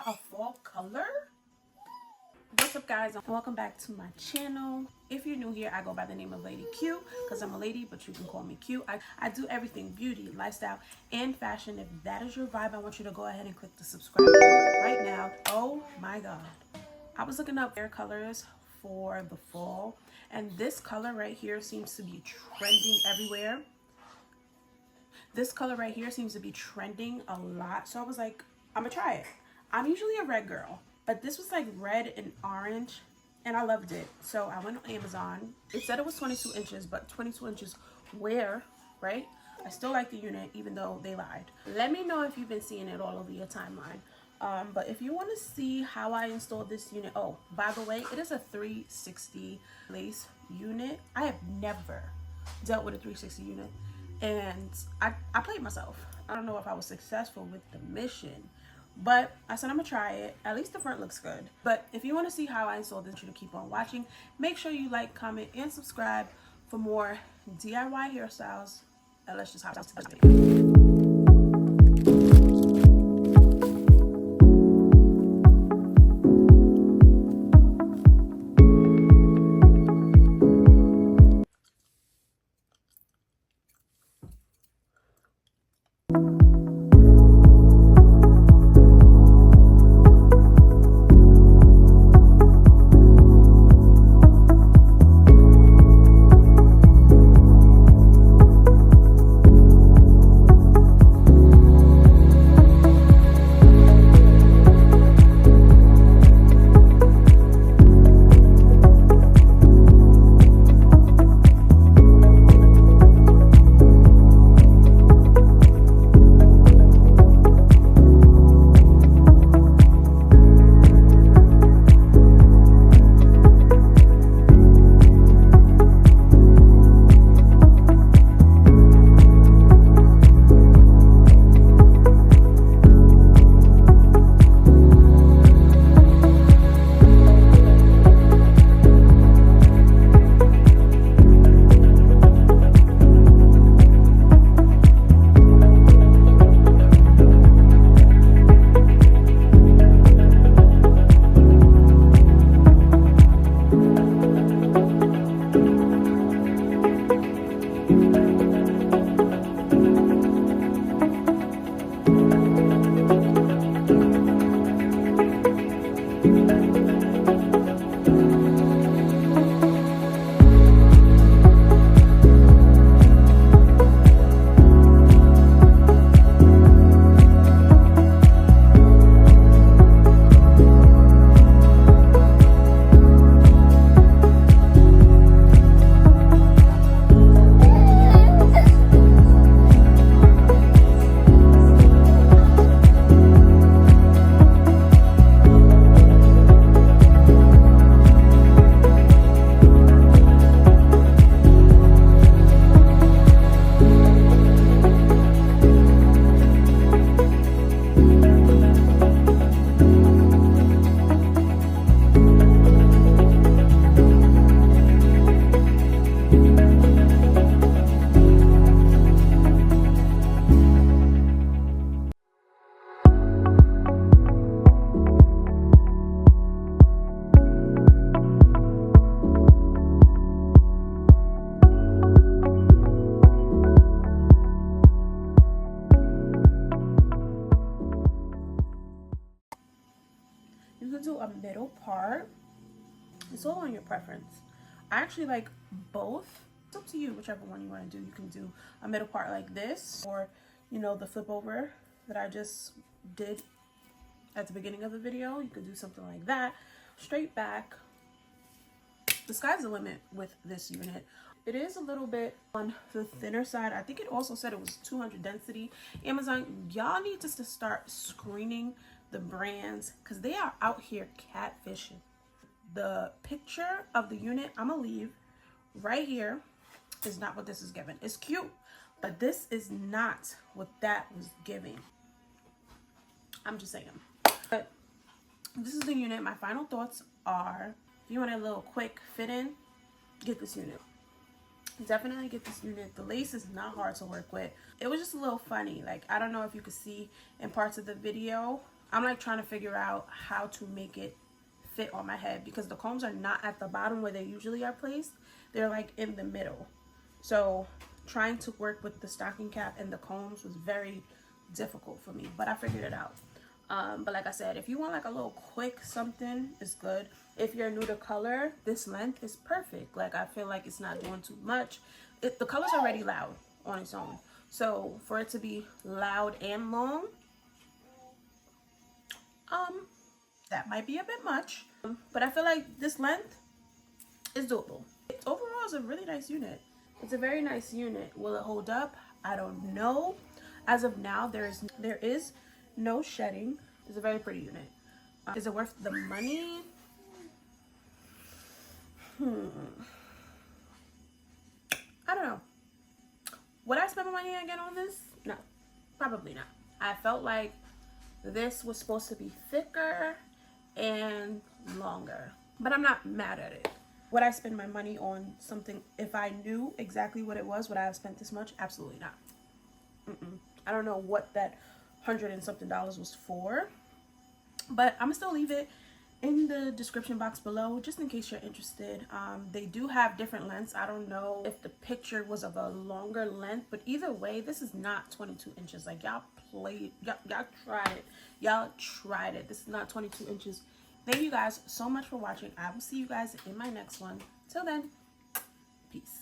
out a fall color. What's up guys, and welcome back to my channel. If you're new here, I go by the name of Lady Q because I'm a lady, but you can call me Q. I do everything beauty, lifestyle, and fashion. If that is your vibe, I want you to go ahead and click the subscribe button right now. Oh my god, I was looking up hair colors for the fall, and this color right here seems to be trending everywhere. This color right here seems to be trending a lot, so I was like, I'm gonna try it. I'm usually a red girl, but this was like red and orange and I loved it. So I went on Amazon. It said it was 22 inches, but 22 inches where, right? I still like the unit even though they lied. Let me know if you've been seeing it all over your timeline. But if you want to see how I installed this unit, oh, by the way, it is a 360 lace unit. I have never dealt with a 360 unit, and I played myself. I don't know if I was successful with the mission, but I said I'm gonna try it. At least the front looks good. But if you want to see how I installed this, you to keep on watching. Make sure you like, comment, and subscribe for more DIY hairstyles. And let's just hop into the video. You can do a middle part. It's all on your preference. I actually like both. It's up to you, whichever one you want to do. You can do a middle part like this, or you know, the flip over that I just did at the beginning of the video. You could do something like that, straight back. The sky's the limit with this unit. It is a little bit on the thinner side. I think it also said it was 200 density. Amazon, y'all need to start screening the brands because they are out here catfishing. The picture of the unit I'm gonna leave right here is not what this is giving. It's cute, but this is not what that was giving. I'm just saying. But this is the unit. My final thoughts are, if you want a little quick fit in, get this unit. Definitely get this unit. The lace is not hard to work with. It was just a little funny. Like, I don't know if you could see in parts of the video, I'm like trying to figure out how to make it fit on my head, because the combs are not at the bottom where they usually are placed. They're like in the middle. So trying to work with the stocking cap and the combs was very difficult for me, but I figured it out. But like I said, if you want like a little quick something, it's good. If you're new to color, this length is perfect. Like, I feel like it's not doing too much. The color's already loud on its own. So for it to be loud and long, that might be a bit much. But I feel like this length is doable. Overall, it's a really nice unit. It's a very nice unit. Will it hold up? I don't know. As of now, there is no shedding. It's a very pretty unit. Is it worth the money? I don't know. Would I spend my money again on this? No, probably not. I felt like this was supposed to be thicker and longer, but I'm not mad at it. Would I spend my money on something if I knew exactly what it was? Would I have spent this much? Absolutely not. I don't know what that $100 and something was for, but I'm gonna still leave it in the description box below just in case you're interested. They do have different lengths. I don't know if the picture was of a longer length, but either way, this is not 22 inches. Like, y'all tried it. This is not 22 inches. Thank you guys so much for watching. I will see you guys in my next one. Till then, peace.